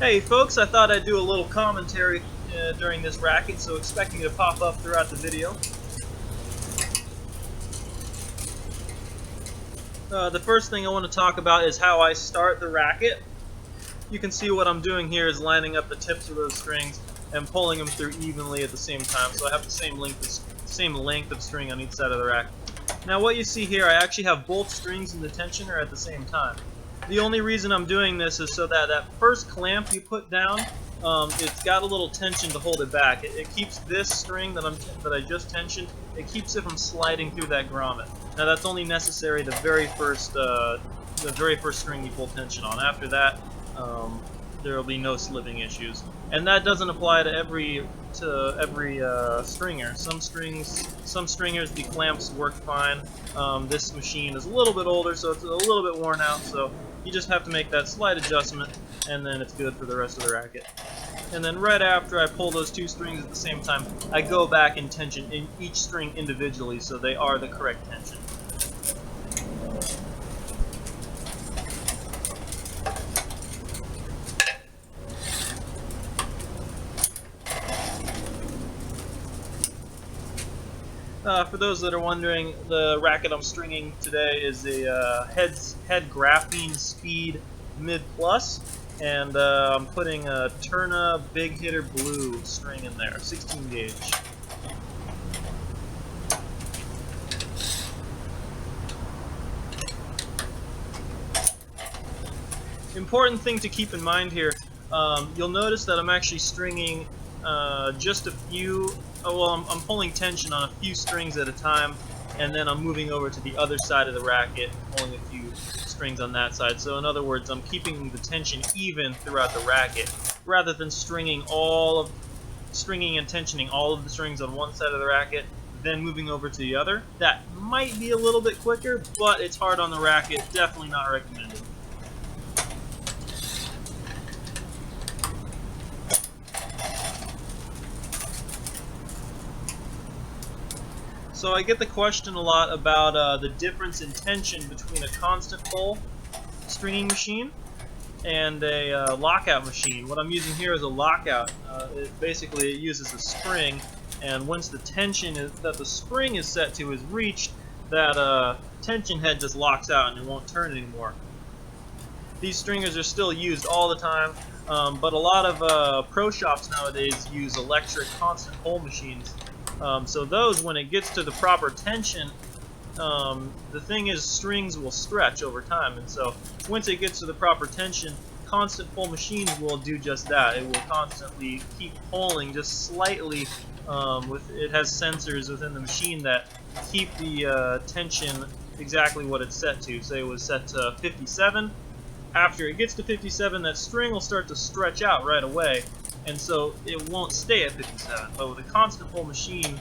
Hey folks, I thought I'd do a little commentary during this racket, so expect me to pop up throughout the video. The first thing I want to talk about is how I start the racket. You can see what I'm doing here is lining up the tips of those strings and pulling them through evenly at the same time, so I have the same length of string on each side of the racket. Now what you see here, I actually have both strings in the tensioner at the same time. The only reason I'm doing this is so that that first clamp you put down, it's got a little tension to hold it back. It keeps this string that I just tensioned, it keeps it from sliding through that grommet. Now that's only necessary the very first string you pull tension on. After that, there will be no slipping issues, and that doesn't apply to every stringer. Some stringers the clamps work fine. This machine is a little bit older, so it's a little bit worn out. So you just have to make that slight adjustment, and then it's good for the rest of the racket. And then right after I pull those two strings at the same time, I go back and tension in each string individually, so they are the correct tension. For those that are wondering, the racket I'm stringing today is a head graphene speed mid plus, and I'm putting a Turna big hitter blue string in there, 16 gauge. Important thing to keep in mind here, you'll notice that I'm actually stringing just a few. I'm pulling tension on a few strings at a time, and then I'm moving over to the other side of the racket, pulling a few strings on that side. So in other words, I'm keeping the tension even throughout the racket, rather than stringing and tensioning all of the strings on one side of the racket, then moving over to the other. That might be a little bit quicker, but it's hard on the racket, definitely not recommended. So I get the question a lot about the difference in tension between a constant pull stringing machine and a lockout machine. What I'm using here is a lockout. Basically it uses a spring, and once the tension that the spring is set to is reached, that tension head just locks out and it won't turn anymore. These stringers are still used all the time, but a lot of pro shops nowadays use electric constant pull machines. So those, when it gets to the proper tension, the thing is strings will stretch over time, and so once it gets to the proper tension, constant pull machines will do just that. It will constantly keep pulling just slightly. It has sensors within the machine that keep the tension exactly what it's set to. Say it was set to 57. After it gets to 57, that string will start to stretch out right away, and so it won't stay at 57. But with a constant pull machine,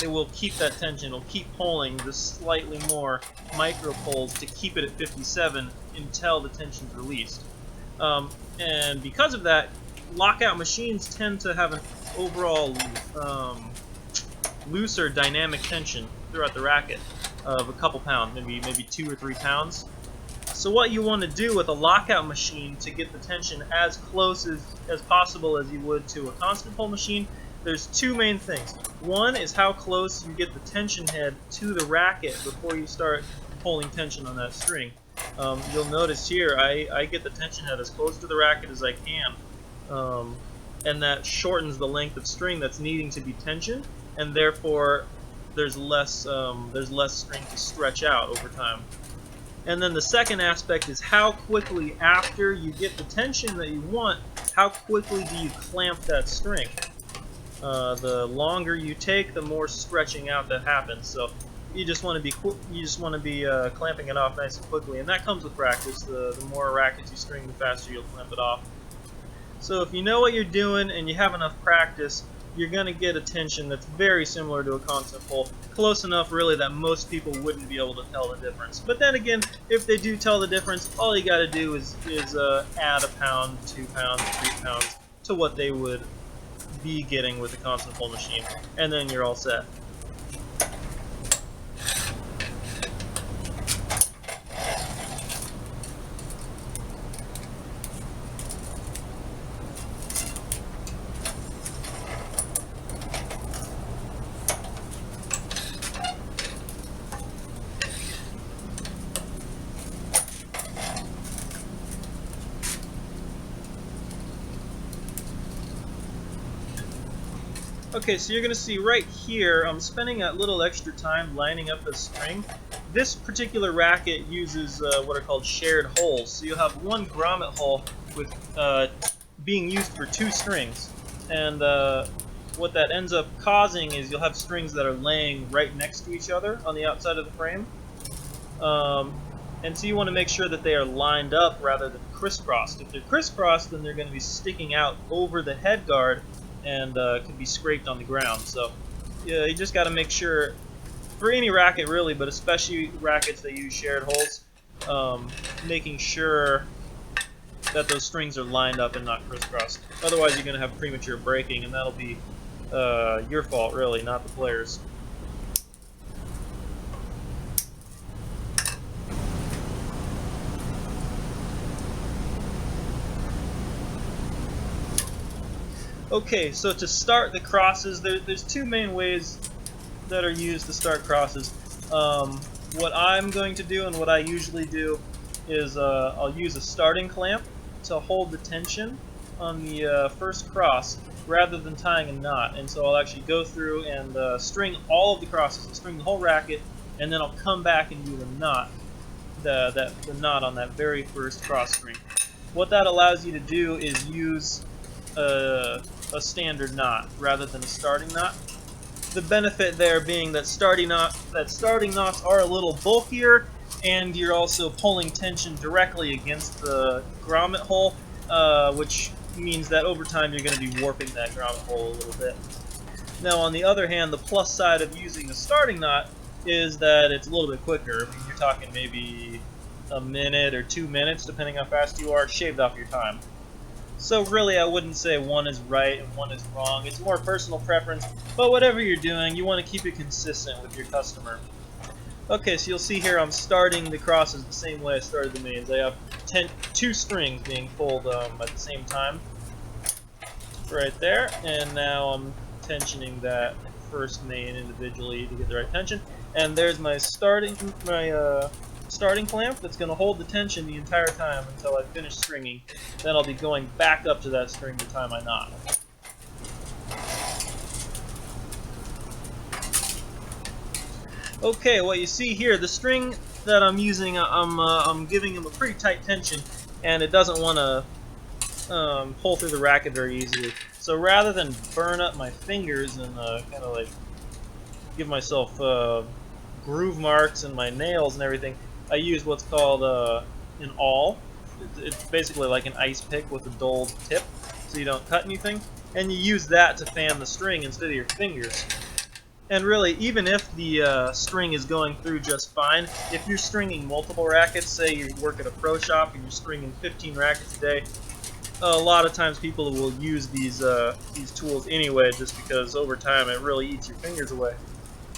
it will keep that tension. It'll keep pulling just slightly more micro pulls to keep it at 57 until the tension's released. And because of that, lockout machines tend to have an overall looser dynamic tension throughout the racket of a couple pounds, maybe 2 or 3 pounds. So what you want to do with a lockout machine to get the tension as close as possible as you would to a constant pull machine, there's two main things. One is how close you get the tension head to the racket before you start pulling tension on that string. You'll notice here I get the tension head as close to the racket as I can, and that shortens the length of string that's needing to be tensioned, and therefore there's less string to stretch out over time. And then the second aspect is how quickly, after you get the tension that you want, how quickly do you clamp that string? The longer you take, the more stretching out that happens. So you just want to be clamping it off nice and quickly, and that comes with practice. The more rackets you string, the faster you'll clamp it off. So if you know what you're doing and you have enough practice, you're going to get a tension that's very similar to a constant pull, close enough really that most people wouldn't be able to tell the difference. But then again, if they do tell the difference, all you got to do is add a pound, 2 pounds, 3 pounds to what they would be getting with a constant pull machine, and then you're all set. Okay, so you're going to see right here, I'm spending a little extra time lining up the string. This particular racket uses what are called shared holes. So you'll have one grommet hole with being used for 2 strings. And what that ends up causing is you'll have strings that are laying right next to each other on the outside of the frame. And so you want to make sure that they are lined up rather than crisscrossed. If they're crisscrossed, then they're going to be sticking out over the head guard and could be scraped on the ground. So yeah, you just got to make sure, for any racket really, but especially rackets that use shared holes, making sure that those strings are lined up and not crisscrossed. Otherwise you're going to have premature breaking, and that'll be your fault really, not the player's. Okay, so to start the crosses, there's 2 main ways that are used to start crosses. What I'm going to do and what I usually do is I'll use a starting clamp to hold the tension on the first cross rather than tying a knot. And so I'll actually go through and string all of the crosses. I'll string the whole racket, and then I'll come back and do the knot, the knot on that very first cross string. What that allows you to do is use a standard knot rather than a starting knot. The benefit there being that starting knots are a little bulkier, and you're also pulling tension directly against the grommet hole, which means that over time you're going to be warping that grommet hole a little bit. Now on the other hand, the plus side of using a starting knot is that it's a little bit quicker. I mean, you're talking maybe a minute or 2 minutes, depending how fast you are, shaved off your time. So really, I wouldn't say one is right and one is wrong. It's more personal preference, but whatever you're doing, you want to keep it consistent with your customer. Okay, so you'll see here I'm starting the crosses the same way I started the mains. I have 2 strings being pulled at the same time, right there, and now I'm tensioning that first main individually to get the right tension. And there's my starting clamp that's going to hold the tension the entire time until I finish stringing. Then I'll be going back up to that string to tie my knot. Okay, what you see here, the string that I'm using, I'm giving him a pretty tight tension, and it doesn't want to pull through the racket very easily. So rather than burn up my fingers and kind of like give myself groove marks in my nails and everything, I use what's called an awl. It's basically like an ice pick with a dulled tip, so you don't cut anything. And you use that to fan the string instead of your fingers. And really, even if the string is going through just fine, if you're stringing multiple rackets, say you work at a pro shop and you're stringing 15 rackets a day, a lot of times people will use these tools anyway, just because over time it really eats your fingers away.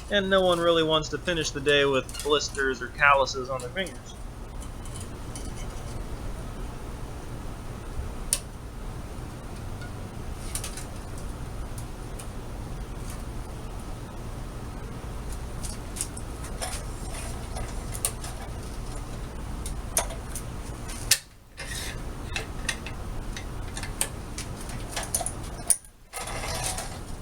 And no one really wants to finish the day with blisters or calluses on their fingers.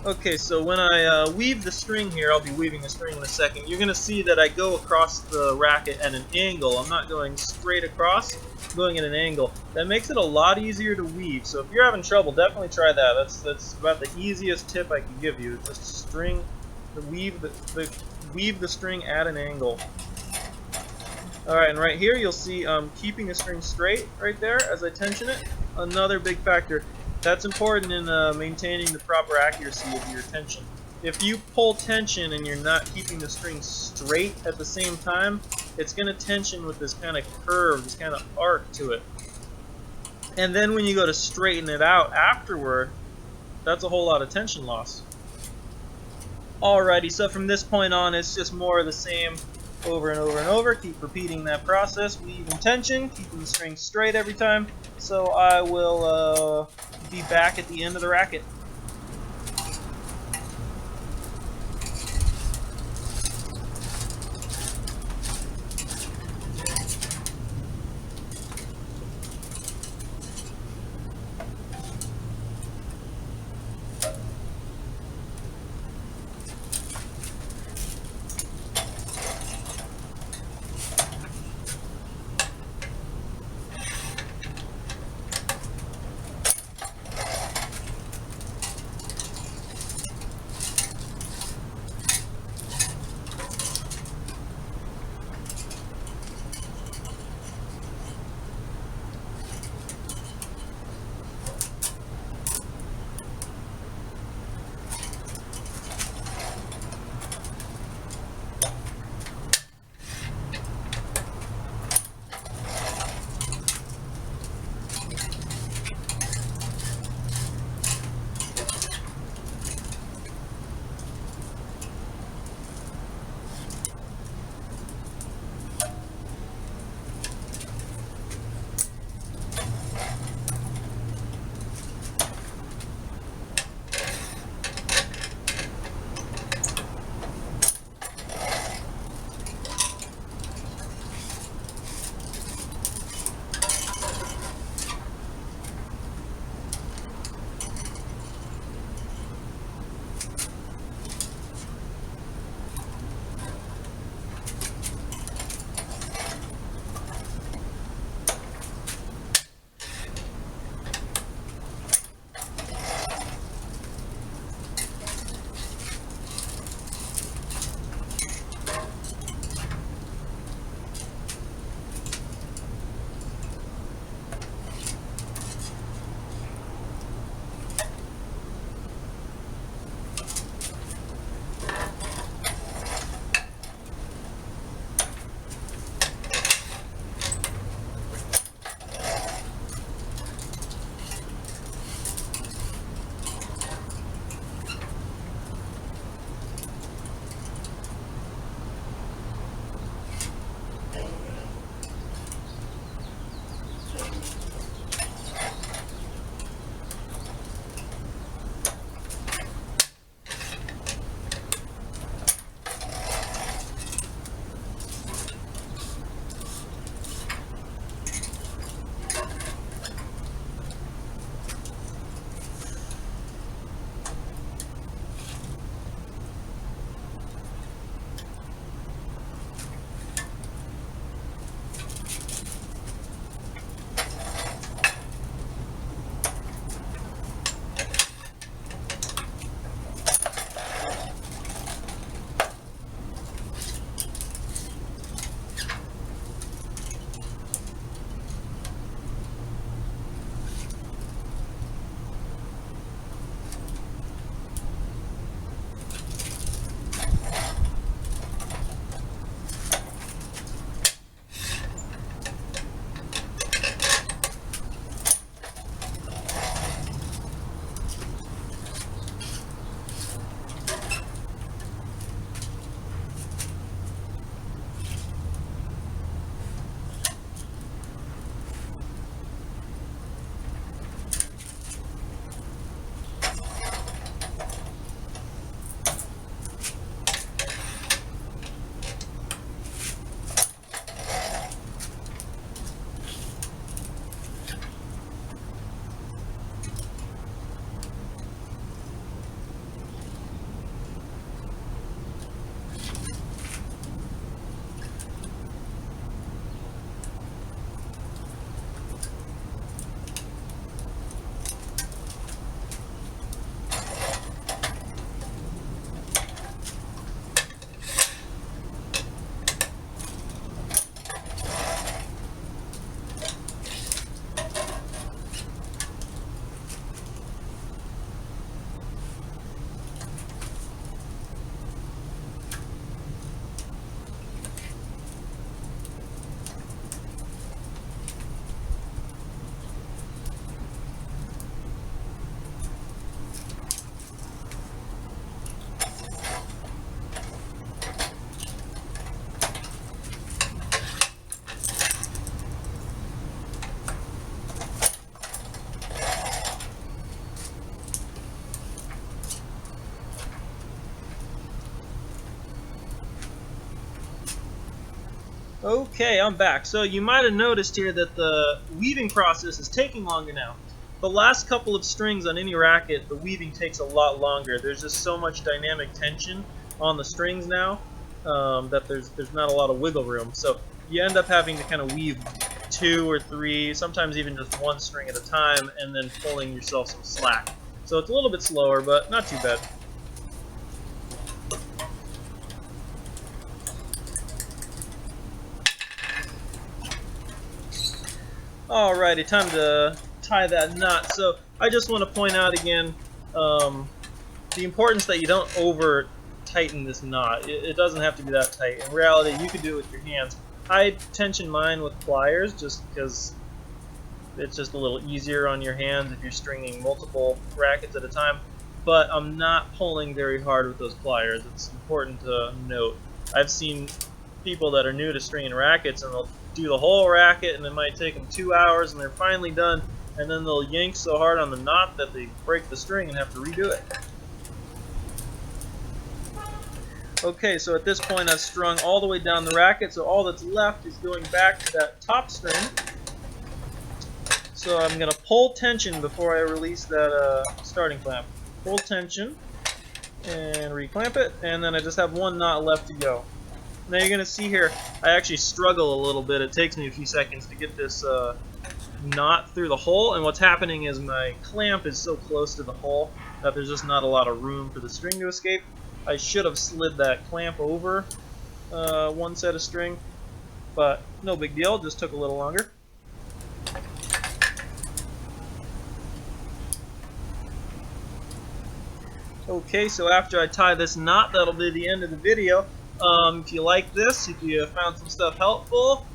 Okay, so when I weave the string here, I'll be weaving the string in a second, you're going to see that I go across the racket at an angle. I'm not going straight across, I'm going at an angle. That makes it a lot easier to weave, so if you're having trouble, definitely try that. That's about the easiest tip I can give you. Just weave the string at an angle. Alright, and right here you'll see I'm keeping the string straight right there as I tension it. Another big factor. That's important in maintaining the proper accuracy of your tension. If you pull tension and you're not keeping the string straight at the same time, it's going to tension with this kind of curve, this kind of arc to it. And then when you go to straighten it out afterward, that's a whole lot of tension loss. Alrighty, so from this point on, it's just more of the same over and over and over. Keep repeating that process, weave and tension, keeping the string straight every time. So I will be back at the end of the racket. Okay, I'm back. So you might have noticed here that the weaving process is taking longer now. The last couple of strings on any racket, the weaving takes a lot longer. There's just so much dynamic tension on the strings now that there's not a lot of wiggle room. So you end up having to kind of weave 2 or 3, sometimes even just 1 string at a time, and then pulling yourself some slack. So it's a little bit slower, but not too bad. Alrighty, time to tie that knot. So I just want to point out again the importance that you don't over tighten this knot. It doesn't have to be that tight. In reality, you could do it with your hands. I tension mine with pliers just because it's just a little easier on your hands if you're stringing multiple rackets at a time. But I'm not pulling very hard with those pliers. It's important to note. I've seen people that are new to stringing rackets, and they'll do the whole racket, and it might take them 2 hours, and they're finally done, and then they'll yank so hard on the knot that they break the string and have to redo it. Okay, so at this point I've strung all the way down the racket, so all that's left is going back to that top string. So I'm going to pull tension before I release that starting clamp. Pull tension, and reclamp it, and then I just have 1 knot left to go. Now you're going to see here, I actually struggle a little bit. It takes me a few seconds to get this knot through the hole, and what's happening is my clamp is so close to the hole that there's just not a lot of room for the string to escape. I should have slid that clamp over 1 set of string, but no big deal, just took a little longer. Okay, so after I tie this knot, that'll be the end of the video. If you like this, if you found some stuff helpful,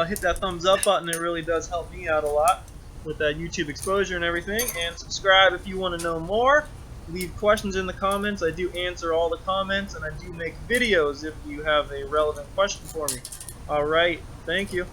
hit that thumbs up button. It really does help me out a lot with that YouTube exposure and everything. And subscribe if you want to know more. Leave questions in the comments. I do answer all the comments, and I do make videos if you have a relevant question for me. Alright, thank you.